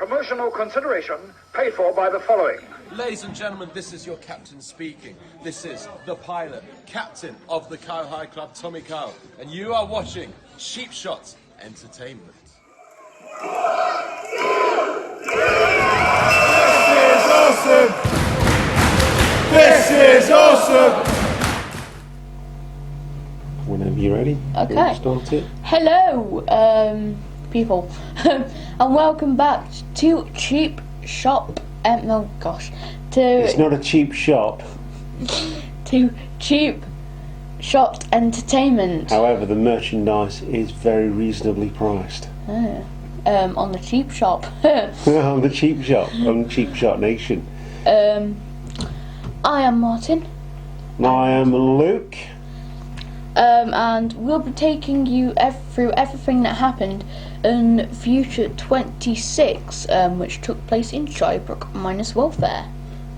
Promotional consideration paid for by the following. Ladies and gentlemen, this is your captain speaking. This is the pilot, captain of the Cow High Club, Tommy Cow, and you are watching Cheap Shot Entertainment. This is awesome! This is awesome! Whenever you're ready, Okay. we'll start it. Hello, people, and welcome back to Cheap Shop. Oh gosh, It's not a cheap shop. to Cheap Shot Entertainment. However, the merchandise is very reasonably priced. On the Cheap Shop. On the cheap shop, on Cheap Shot Nation. I am Martin. I am Luke. And we'll be taking you through everything that happened in Future 26, which took place in Shirebrook minus welfare.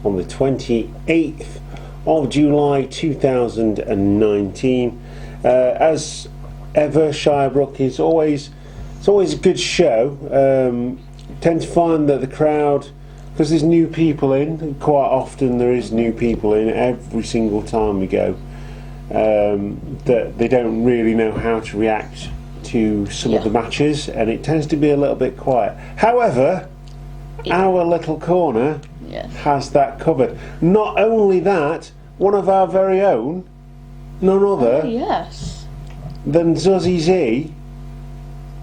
On the 28th of July 2019. As ever, Shirebrook is always a good show. Tend to find that the crowd, because there's new people in, quite often there is new people in every single time we go, that they don't really know how to react to some of the matches, and it tends to be a little bit quiet. However, our little corner has that covered. Not only that, one of our very own, none other than Zuzzy Z,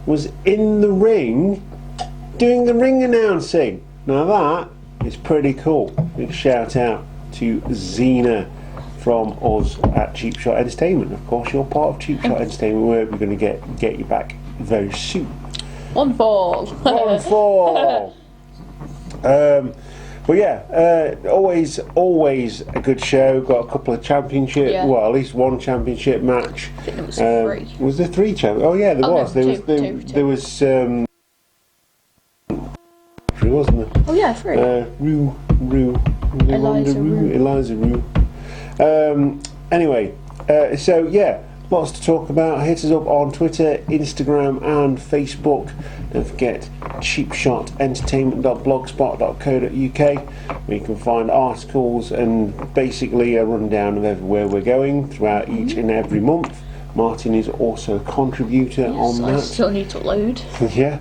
was in the ring doing the ring announcing. Now that is pretty cool. Big shout out to Xena from us at Cheap Shot Entertainment. Of course, you're part of Cheap Shot Entertainment, where we're going to get you back very soon. One fall. One fall. But yeah, always a good show. Got a couple of championship, well, at least one championship match. I think there was three. Was there three champions? Oh yeah, there was. No, There was three, wasn't there? Oh yeah, three. Eliza Rue. Anyway, so yeah, lots to talk about. Hit us up on Twitter, Instagram and Facebook. Don't forget cheapshotentertainment.blogspot.co.uk, where you can find articles and basically a rundown of everywhere we're going throughout each and every month. Martin is also a contributor on that. I still need to load. Yeah.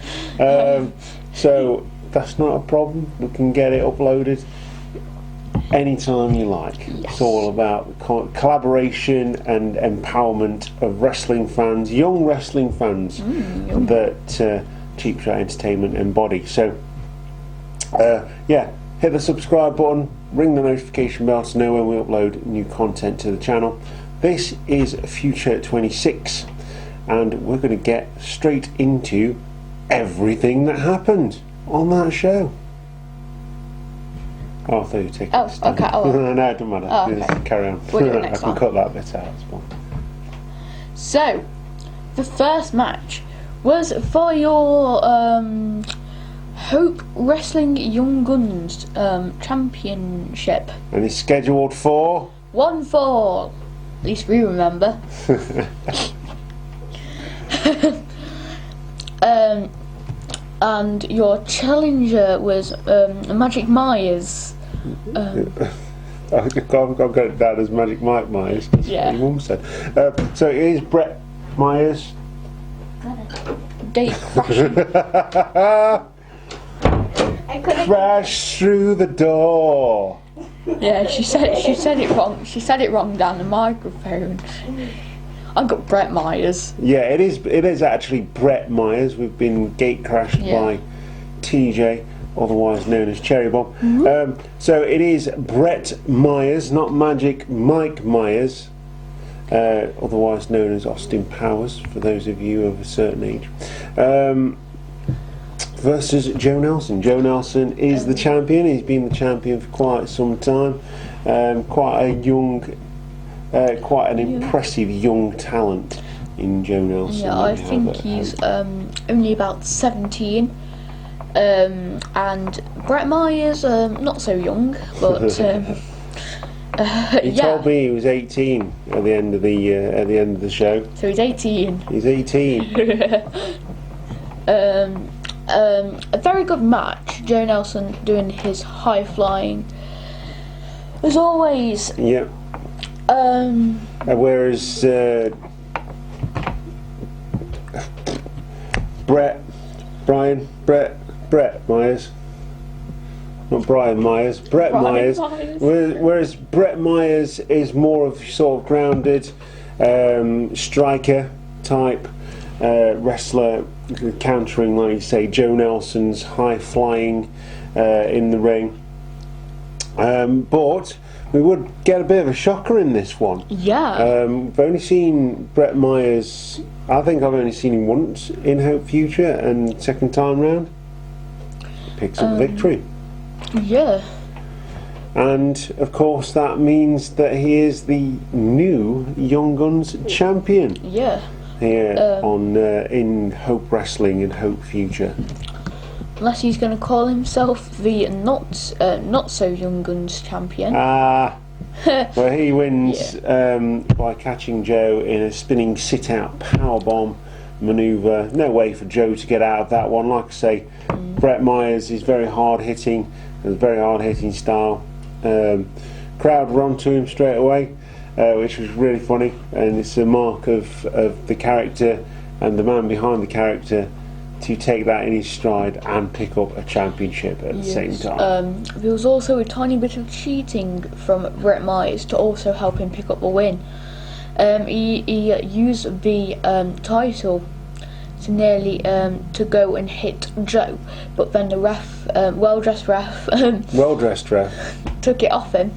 So that's not a problem. We can get it uploaded anytime you like. It's all about collaboration and empowerment of wrestling fans, young wrestling fans that Cheap Shot Entertainment embody. So yeah, hit the subscribe button, ring the notification bell to know when we upload new content to the channel. This is Future 26, and we're going to get straight into everything that happened on that show. Oh, I thought you were taking okay. No, it doesn't matter. Just carry on. I can cut that bit out as well. So, the first match was for your Hope Wrestling Young Guns Championship. And it's scheduled for? One fall. At least we remember. And your challenger was Magic Myers. I've got it down as Magic Mike Myers. That's what your mum said. So it is Brett Myers. Date crashing. Crash through the door. Yeah, she said it wrong. She said it wrong down the microphone. I got Brett Myers. Yeah, it is actually Brett Myers. We've been gate crashed by TJ, otherwise known as Cherry Bomb. So it is Brett Myers, not Magic Mike Myers, otherwise known as Austin Powers, for those of you of a certain age, versus Joe Nelson. Joe Nelson is the champion. He's been the champion for quite some time. Quite an impressive young talent in Joe Nelson. Yeah, I think he's only about 17. And Brett Myers, not so young, but he told me he was 18 at the end of the show. So he's 18. He's 18. a very good match. Joe Nelson doing his high flying as always. Yeah. Whereas Brett Myers, not Brian Myers, Brett Myers. Whereas Brett Myers is more of sort of grounded striker type wrestler, countering, like you say, Joe Nelson's high flying in the ring. But we would get a bit of a shocker in this one. Yeah. We've only seen Brett Myers, I think I've only seen him once in Hope Future, and second time round, picks up the victory. Yeah. And of course that means that he is the new Young Guns champion. Yeah. Here on in Hope Wrestling and Hope Future. Unless he's going to call himself the not so Young Guns champion. Well, he wins by catching Joe in a spinning sit-out powerbomb manoeuvre. No way for Joe to get out of that one. Like I say, Brett Myers is very hard-hitting, has a very hard-hitting style. Crowd run to him straight away, which was really funny, and it's a mark of the character and the man behind the character to take that in his stride and pick up a championship at the same time. There was also a tiny bit of cheating from Brett Myers to also help him pick up the win. He used the title to nearly to go and hit Joe, but then the ref, well-dressed ref, took it off him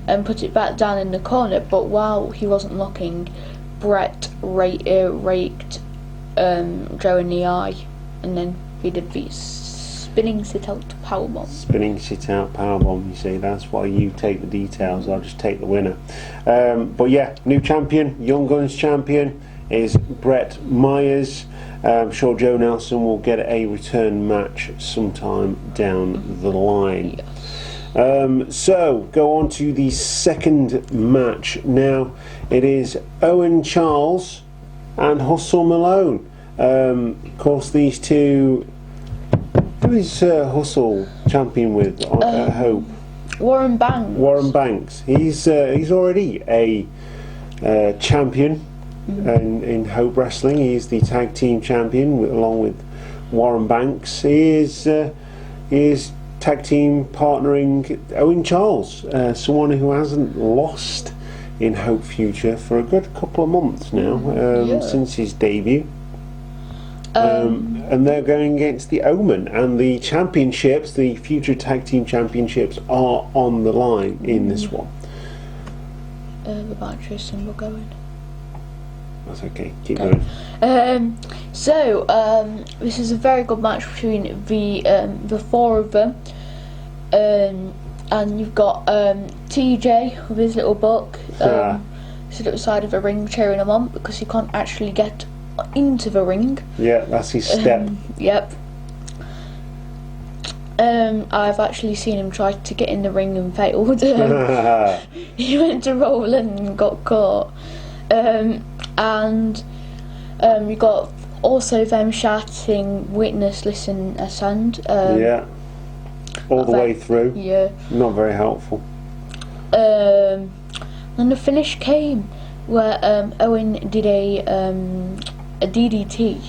and put it back down in the corner. But while he wasn't looking, Brett raked Joe in the eye, and then he did the spinning sit-out powerbomb. Spinning sit-out powerbomb, you see, that's why you take the details, I'll just take the winner. But yeah, new champion, Young Guns champion is Brett Myers. I'm sure Joe Nelson will get a return match sometime down the line. So, go on to the second match now. It is Owen Charles and Hustle Malone. Of course, these two. Who is Hustle champion with at Hope? Warren Banks. Warren Banks. He's already a champion in Hope Wrestling. He's the tag team champion along with Warren Banks. He is tag team partnering Owen Charles, someone who hasn't lost in Hope Future for a good couple of months now, since his debut. And they're going against the Omen, and the championships, the future tag team championships, are on the line in this one. The battery symbol going. That's okay. Keep going. This is a very good match between the four of them, and you've got TJ with his little book, sitting at the side of the ring cheering him on because he can't actually get into the ring. Yeah, that's his step. Yep. I've actually seen him try to get in the ring and failed. He went to roll and got caught. And you got also them shouting "Witness, listen, ascend." Yeah. All the way through. Yeah. Not very helpful. And the finish came where Owen did a DDT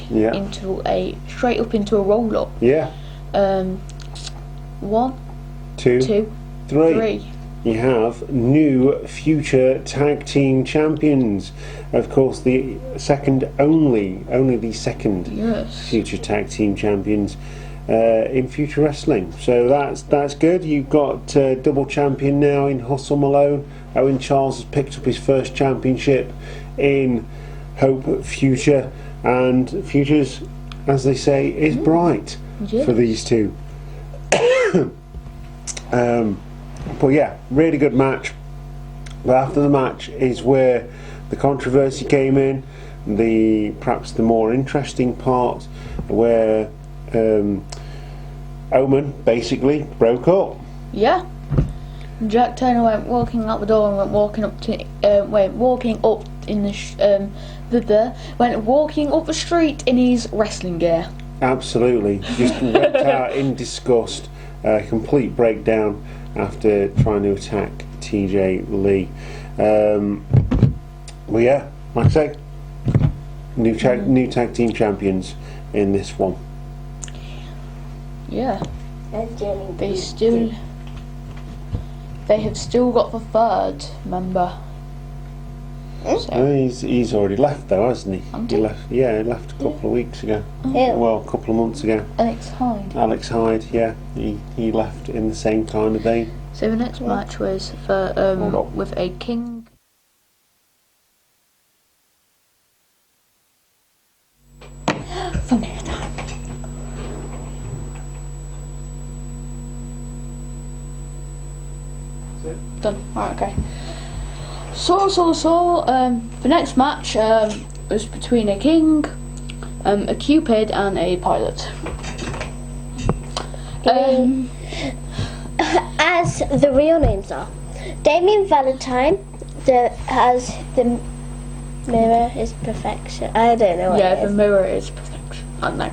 straight up into a roll up. Yeah. 1, 2, 3. You have new future tag team champions. Of course, the second only the second future tag team champions in future wrestling. So that's good. You've got double champion now in Hustle Malone. Owen Charles has picked up his first championship in Hope Future, and Future's, as they say, is bright for these two. But yeah, really good match. But after the match is where the controversy came in, perhaps the more interesting part, where Omen basically broke up. Yeah. Jack Turner went walking out the door and went walking up the street in his wrestling gear. Absolutely. Just went out in disgust, complete breakdown after trying to attack TJ Lee. Well, yeah, like I say, new tag team champions in this one. Yeah. They have still got the third member. So. He's already left though, hasn't he? Hasn't He he? left. Yeah, he left a couple of weeks ago. Yeah. Well, a couple of months ago. Alex Hyde. Alex Hyde, yeah, he left in the same kind of vein. So the next match was for with a king. Thunder attack. Done. Alright, okay. The next match was between a king, a cupid, and a pilot. As the real names are, Damien Valentine has the mirror is perfection. I don't know what it The is. mirror is perfection. I don't know.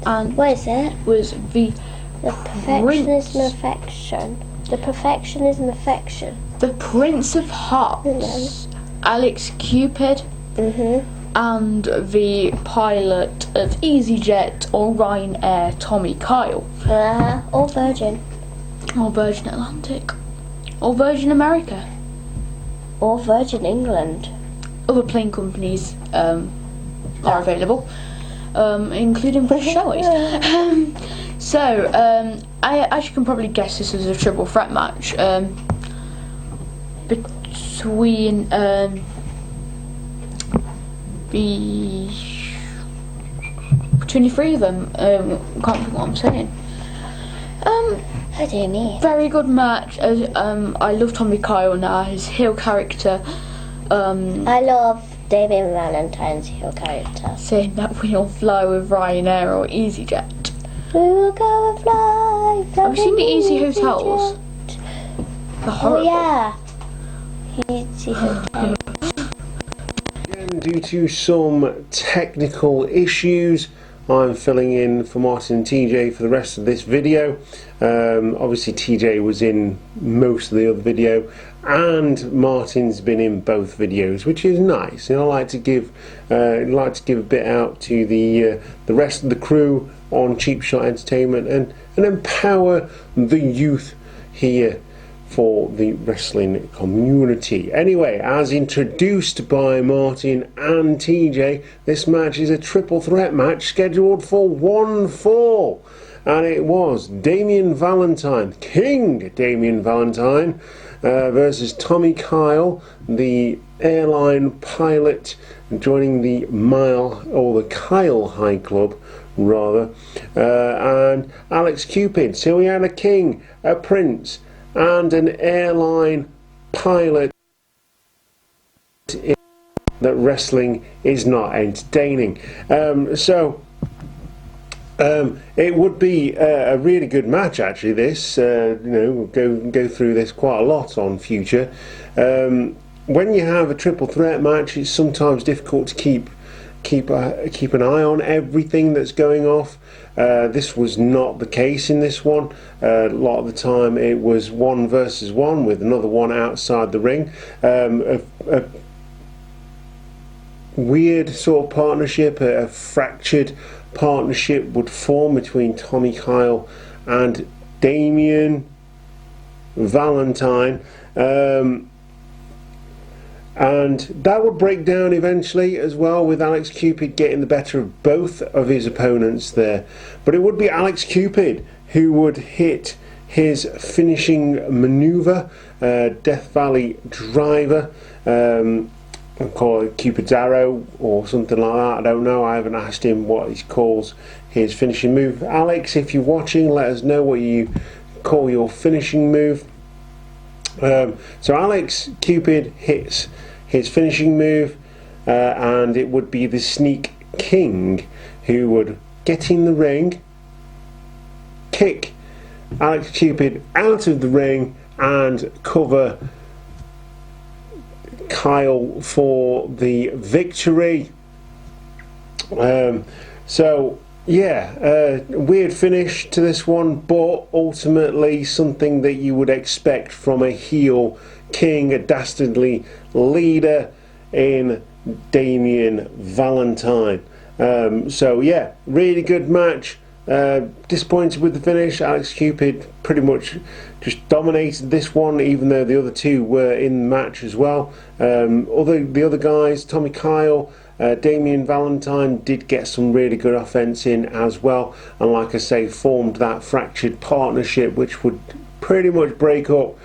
And What is it? was the Perfection is an affection. The perfection is an affection. the Prince of Hearts, Alex Cupid, and the pilot of EasyJet or Ryanair, Tommy Kyle, Or Virgin. or Virgin Atlantic, or Virgin America. Or Virgin England. Other plane companies are available, including British Airways. As you can probably guess, this is a triple threat match between the three of them. Can't think what I'm saying. What do you mean? Very good match. I love Tommy Kyle now. His heel character. I love Damien Valentine's heel character. Saying that we'll fly with Ryanair or EasyJet. We will go and fly. Have you seen the Easy Hotels? The Oh horrible. yeah. Easy Hotel. Again, due to some technical issues, I'm filling in for Martin and TJ for the rest of this video. Obviously TJ was in most of the other video, and Martin's been in both videos, which is nice. And I like to give a bit out to the rest of the crew on Cheap Shot Entertainment and empower the youth here for the wrestling community. Anyway, as introduced by Martin and TJ, this match is a triple threat match scheduled for one fall, and it was Damien Valentine, King Damien Valentine, versus Tommy Kyle, the airline pilot, joining the Kyle High Club rather, and Alex Cupid. So we had a king, a prince, and an airline pilot. That wrestling is not entertaining. It would be a really good match actually. This, we'll go through this quite a lot on Future. When you have a triple threat match, it's sometimes difficult to keep an eye on everything that's going off. This was not the case in this one. A lot of the time it was 1 versus 1 with another one outside the ring. A weird sort of partnership, a fractured partnership would form between Tommy Kyle and Damien Valentine. And that would break down eventually as well, with Alex Cupid getting the better of both of his opponents there. But it would be Alex Cupid who would hit his finishing maneuver, Death Valley Driver. I'll call it Cupid's Arrow or something like that. I don't know. I haven't asked him what he calls his finishing move. Alex, if you're watching, let us know what you call your finishing move. So Alex Cupid hits his finishing move, and it would be the Sneak King who would get in the ring, kick Alex Cupid out of the ring, and cover Kyle for the victory. So Yeah, weird finish to this one, but ultimately something that you would expect from a heel king, a dastardly leader in Damien Valentine. So yeah, really good match. Disappointed with the finish. Alex Cupid pretty much just dominated this one, even though the other two were in the match as well. The other guys, Tommy Kyle, Damien Valentine, did get some really good offense in as well, and like I say, formed that fractured partnership which would pretty much break up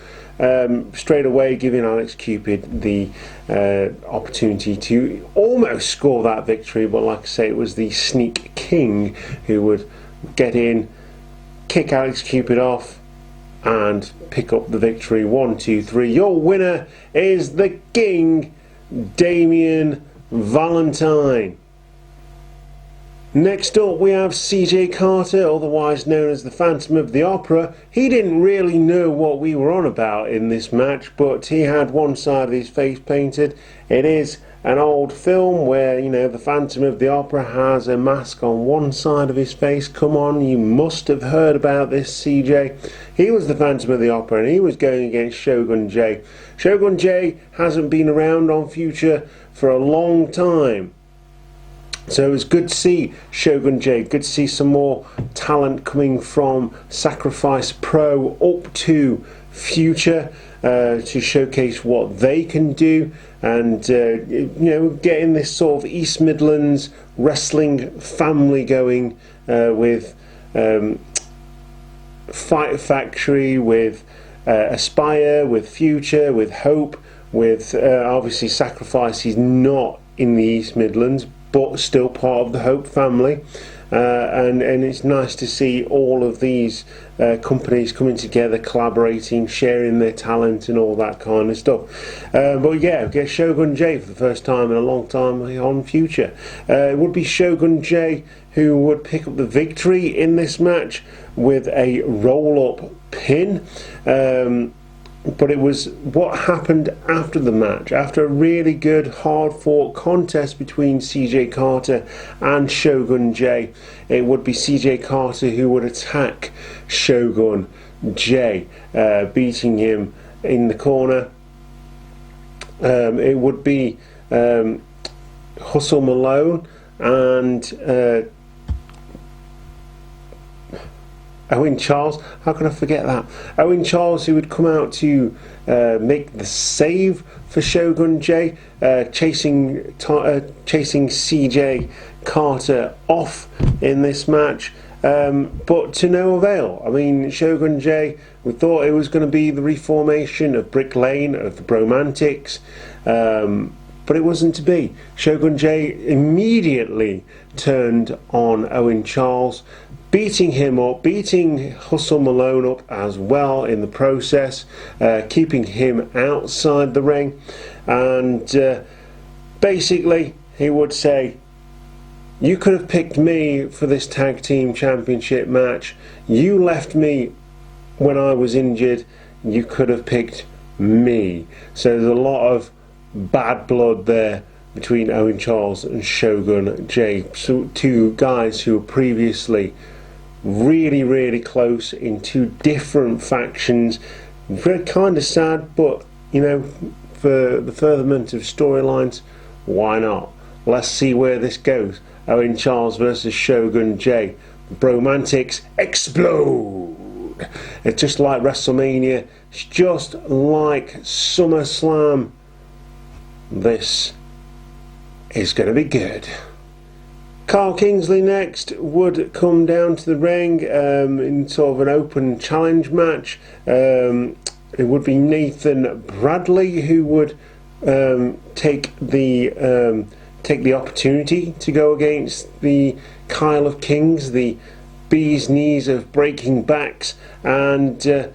straight away, giving Alex Cupid the opportunity to almost score that victory. But like I say, it was the Sneak King who would get in, kick Alex Cupid off, and pick up the victory. 1, 2, 3. Your winner is the King, Damien Valentine. Next up we have CJ Carter, otherwise known as the Phantom of the Opera. He didn't really know what we were on about in this match, but he had one side of his face painted. It is an old film where, you know, the Phantom of the Opera has a mask on one side of his face. Come on, you must have heard about this, CJ. He was the Phantom of the Opera and he was going against Shogun J. Shogun J hasn't been around on Future for a long time. So it was good to see Shogun J, good to see some more talent coming from Sacrifice Pro up to Future to showcase what they can do, and you know, getting this sort of East Midlands wrestling family going with Fight Factory, with Aspire, with Future, with Hope, with obviously Sacrifice is not in the East Midlands, but still part of the Hope family, and it's nice to see all of these companies coming together, collaborating, sharing their talent and all that kind of stuff. But yeah, get Shogun J for the first time in a long time on Future. It would be Shogun J who would pick up the victory in this match with a roll-up pin. But it was what happened after the match, after a really good hard-fought contest between CJ Carter and Shogun J. It would be CJ Carter who would attack Shogun J, beating him in the corner. It would be Hustle Malone and Owen Charles. How can I forget that? Owen Charles, who would come out to make the save for Shogun J, chasing CJ Carter off in this match, but to no avail. I mean, Shogun J, we thought it was going to be the reformation of Brick Lane, of the Bromantics, but it wasn't to be. Shogun J immediately turned on Owen Charles, beating him up, beating Hustle Malone up as well in the process, keeping him outside the ring, and basically he would say, you could have picked me for this tag team championship match, you left me when I was injured, you could have picked me. So there's a lot of bad blood there between Owen Charles and Shogun J, so two guys who were previously really close in two different factions. Very kind of sad, but you know, for the furtherment of storylines, why not? Let's see where this goes. Owen Charles versus Shogun J. The Bromantics explode. It's just like WrestleMania. It's just like SummerSlam. This is going to be good. Carl Kingsley next would come down to the ring in sort of an open challenge match. It would be Nathan Bradley who would take the opportunity to go against the Kyle of Kings, the bee's knees of breaking backs, and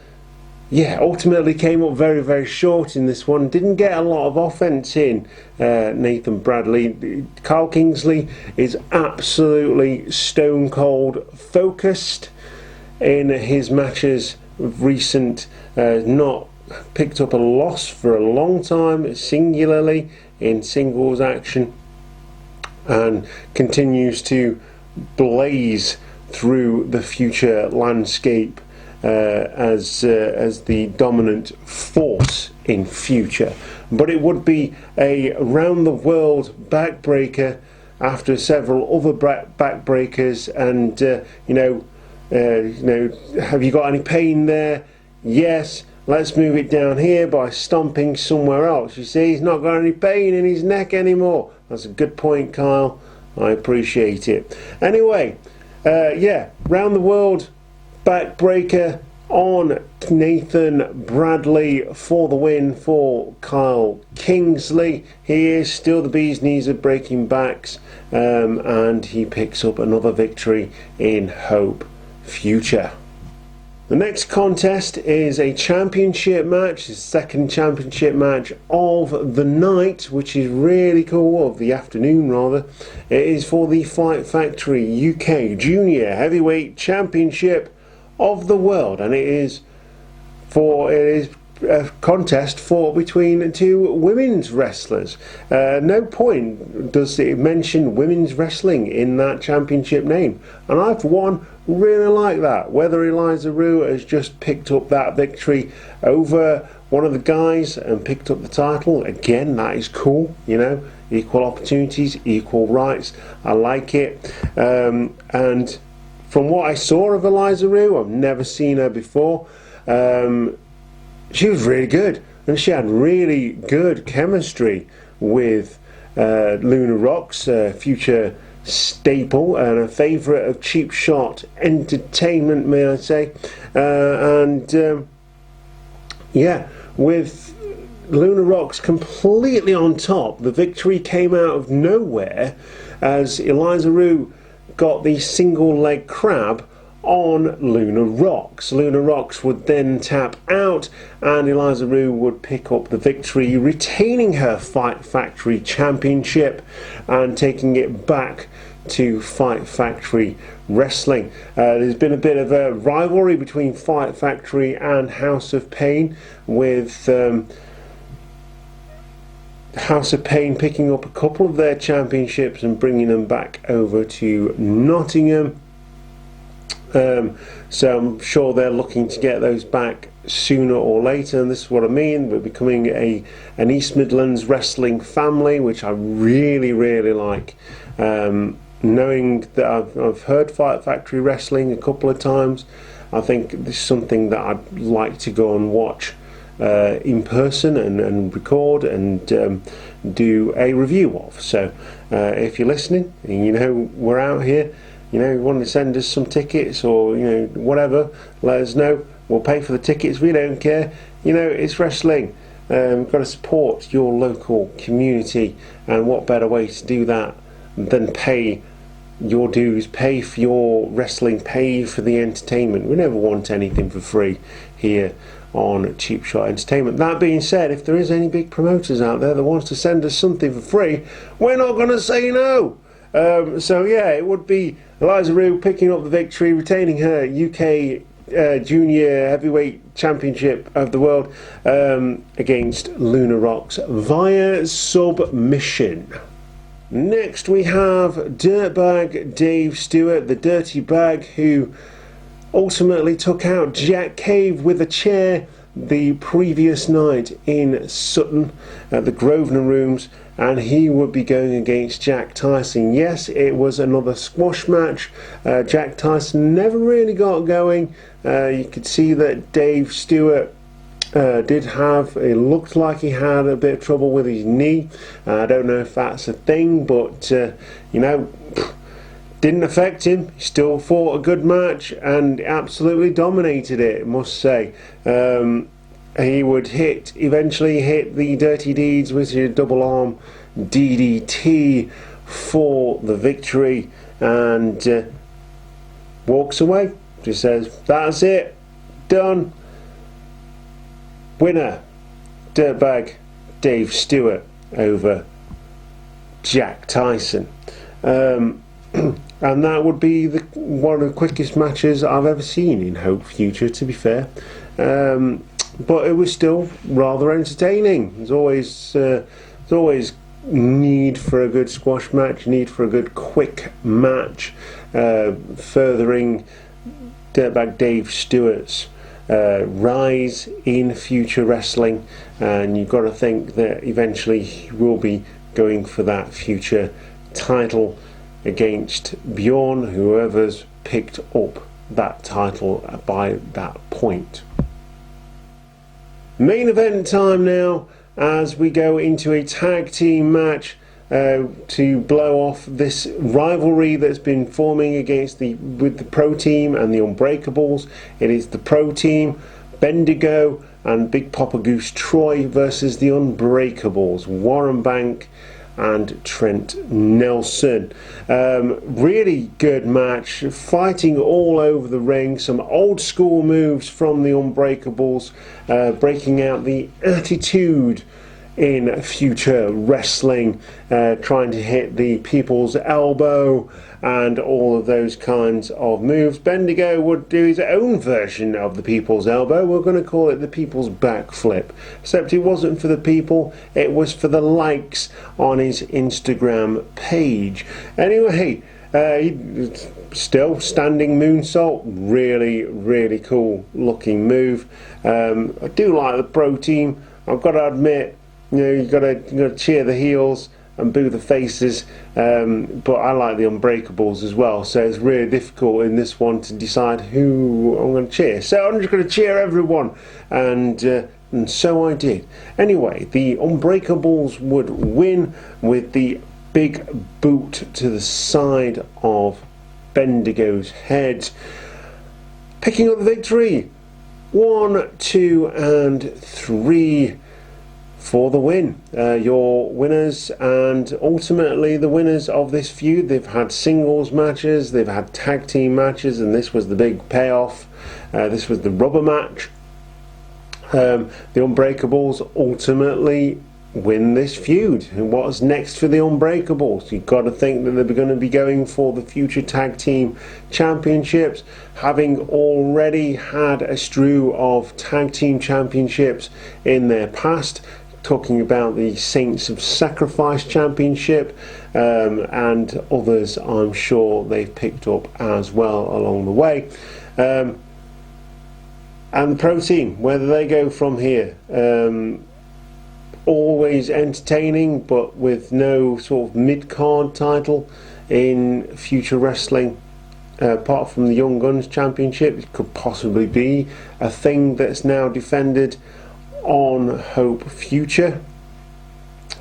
yeah, ultimately came up very short in this one. Didn't get a lot of offense in, Nathan Bradley. Carl Kingsley is absolutely stone cold focused in his matches of recent, not picked up a loss for a long time, singularly in singles action, and continues to blaze through the future landscape as the dominant force in future. But it would be a round the world backbreaker after several other backbreakers, and have you got any pain there? Yes. Let's move it down here by stomping somewhere else. You see, he's not got any pain in his neck anymore. That's a good point, Kyle. I appreciate it. Anyway, round the world backbreaker on Nathan Bradley for the win for Kyle Kingsley. He is still the bee's knees of breaking backs, and he picks up another victory in Hope Future. The next contest is a championship match, the second championship match of the night, which is really cool, of the afternoon rather. It is for the Fight Factory UK Junior Heavyweight Championship of the World, and it is a contest fought between two women's wrestlers. No point does it mention women's wrestling in that championship name, and I for one really like that. Whether Eliza Rue has just picked up that victory over one of the guys and picked up the title, again, that is cool. Equal opportunities, equal rights. I like it. And from what I saw of Eliza Rue, I've never seen her before. She was really good, and she had really good chemistry with Luna Rock's future staple and a favourite of Cheap Shot Entertainment, may I say. With Luna Rock's completely on top, the victory came out of nowhere as Eliza Rue got the single leg crab on Luna Rocks. Luna Rocks would then tap out, and Eliza Rue would pick up the victory, retaining her Fight Factory Championship and taking it back to Fight Factory Wrestling. There's been a bit of a rivalry between Fight Factory and House of Pain, with House of Pain picking up a couple of their championships and bringing them back over to Nottingham. So I'm sure they're looking to get those back sooner or later, and this is what I mean. We're becoming an East Midlands wrestling family, which I really, really like. Knowing that I've heard Fight Factory Wrestling a couple of times, I think this is something that I'd like to go and watch in person and record and do a review of. So if you're listening and we're out here, you want to send us some tickets or whatever, let us know. We'll pay for the tickets, we don't care. It's wrestling. We've got to support your local community, and what better way to do that than pay your dues, pay for your wrestling, pay for the entertainment. We never want anything for free here on Cheap Shot Entertainment. That being said, if there is any big promoters out there that wants to send us something for free, we're not going to say no. It would be Eliza Rue picking up the victory, retaining her UK Junior Heavyweight Championship of the World against Luna Rocks via submission. Next we have Dirtbag Dave Stewart, the Dirty Bag, who ultimately took out Jack Cave with a chair the previous night in Sutton at the Grosvenor Rooms, and he would be going against Jack Tyson. Yes, it was another squash match. Jack Tyson never really got going. You could see that Dave Stewart it looked like he had a bit of trouble with his knee. I don't know if that's a thing, but didn't affect him. He still fought a good match and absolutely dominated it, I must say. He would eventually hit the Dirty Deeds with a double arm DDT for the victory, and walks away. Just says, that's it, done. Winner, Dirtbag Dave Stewart over Jack Tyson. And that would be one of the quickest matches I've ever seen in Hope Future, to be fair. But it was still rather entertaining. It's always need for a good squash match, need for a good quick match, furthering Dirtbag Dave Stewart's rise in Future Wrestling, and you've got to think that eventually he will be going for that Future title against Bjorn, whoever's picked up that title by that point. Main event time now, as we go into a tag team match to blow off this rivalry that's been forming with the Pro Team and the Unbreakables. It is the Pro Team, Bendigo and Big Papa Goose Troy versus the Unbreakables, Warren Bank and Trent Nelson. Really good match, fighting all over the ring, some old school moves from the Unbreakables, breaking out the attitude in Future Wrestling, trying to hit the People's Elbow and all of those kinds of moves. Bendigo would do his own version of the People's Elbow. We're going to call it the People's Backflip, except it wasn't for the people, it was for the likes on his Instagram page. Anyway, still standing moonsault, really cool looking move. I do like the Pro Team. I've got to admit, you've got to cheer the heels and boo the faces, but I like the Unbreakables as well, so it's really difficult in this one to decide who I'm going to cheer. So I'm just going to cheer everyone, and so I did. Anyway, the Unbreakables would win with the big boot to the side of Bendigo's head, picking up the victory. 1, 2 and 3 for the win. Your winners, and ultimately the winners of this feud. They've had singles matches, they've had tag team matches, and this was the big payoff. This was the rubber match. The Unbreakables ultimately win this feud. And what's next for the Unbreakables? You've got to think that they're going to be going for the Future Tag Team Championships, having already had a strew of Tag Team Championships in their past. Talking about the Saints of Sacrifice Championship, and others I'm sure they've picked up as well along the way. And the Pro Team, where do they go from here? Always entertaining, but with no sort of mid-card title in Future Wrestling. Apart from the Young Guns Championship, it could possibly be a thing that's now defended on Hope Future,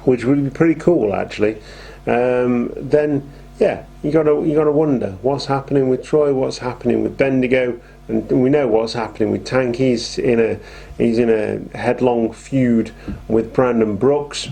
which would be pretty cool actually. Then yeah, you gotta wonder what's happening with Troy, what's happening with Bendigo, and we know what's happening with Tank. He's in a headlong feud with Brandon Brooks.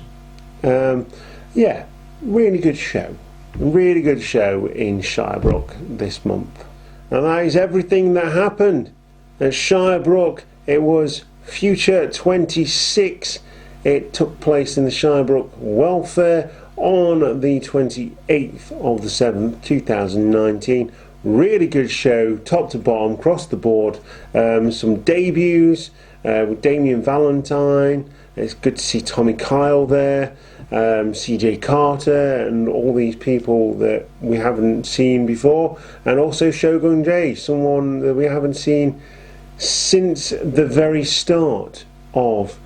Yeah, really good show in Shirebrook this month, and that is everything that happened at Shirebrook. It was Future 26. It took place in the Shirebrook Welfare on the 28th of the 7th 2019. Really good show, top to bottom, across the board. Some debuts with Damien Valentine. It's good to see Tommy Kyle there, CJ Carter, and all these people that we haven't seen before, and also Shogun J, someone that we haven't seen since the very start of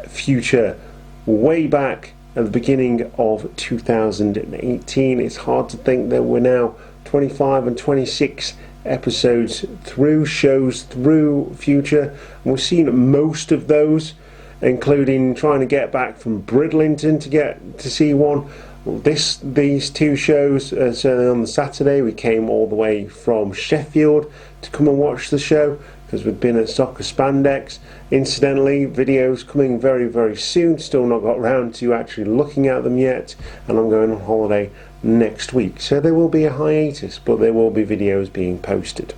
Future, way back at the beginning of 2018. It's hard to think that we're now 25 and 26 episodes through, shows through Future, and we've seen most of those, including trying to get back from Bridlington to get to see one. These two shows, certainly on the Saturday, we came all the way from Sheffield to come and watch the show, because we've been at Soccer Spandex. Incidentally, videos coming very soon. Still not got round to actually looking at them yet, and I'm going on holiday next week, so there will be a hiatus, but there will be videos being posted.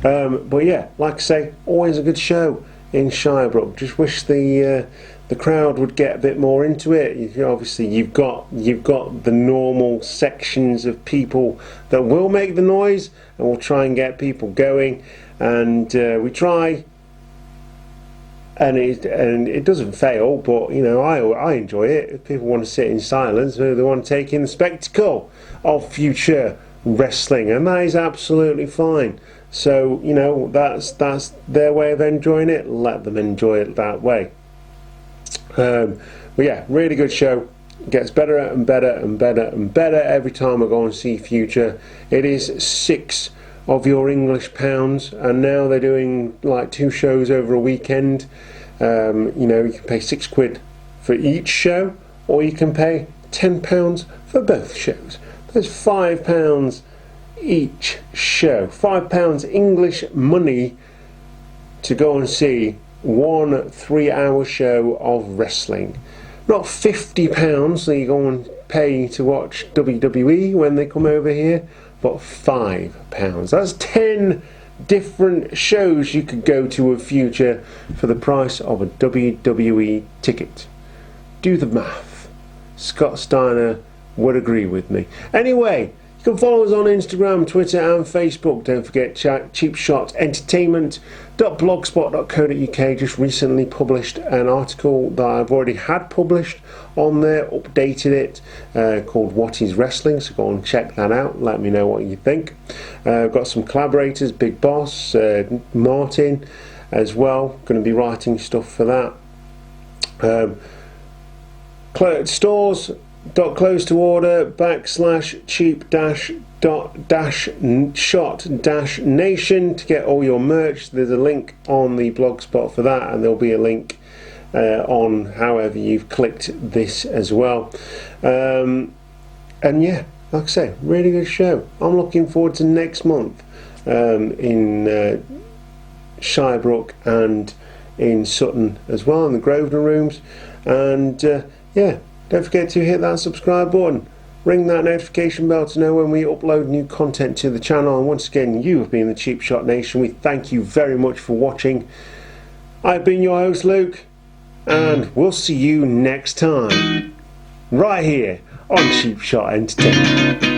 But yeah, like I say, always a good show in Shirebrook. Just wish the crowd would get a bit more into it. Obviously, you've got the normal sections of people that will make the noise, and we'll try and get people going. And we try and it doesn't fail. But you know, I enjoy it. If people want to sit in silence, they want to take in the spectacle of future wrestling, and that is absolutely fine. So you know, that's their way of enjoying it. Let them enjoy it that way. But yeah, really good show. It gets better and better and better and better every time I go and see Future. It is 6 of your English pounds, and now they're doing like 2 shows over a weekend. You know, you can pay £6 for each show, or you can pay £10 for both shows. There's £5 each show. £5 English money to go and see one 3-hour show of wrestling. Not £50 that you go and pay to watch WWE when they come over here, but £5. That's 10 different shows you could go to of Future for the price of a WWE ticket. Do the math. Scott Steiner would agree with me. Anyway, you can follow us on Instagram, Twitter and Facebook. Don't forget cheapshotentertainment.blogspot.co.uk just recently published an article that I've already had published on there, updated it, called What is Wrestling, so go and check that out, let me know what you think. I've got some collaborators, Big Boss, Martin as well, going to be writing stuff for that. Stores .close to order /cheap-shot-nation to get all your merch. There's a link on the blogspot for that, and there'll be a link on however you've clicked this as well. And yeah, like I say, really good show. I'm looking forward to next month in Shirebrook and in Sutton as well, in the Grosvenor rooms. And yeah, don't forget to hit that subscribe button, ring that notification bell to know when we upload new content to the channel. And once again, you have been the Cheap Shot Nation. We thank you very much for watching. I've been your host, Luke, and we'll see you next time right here on Cheap Shot Entertainment.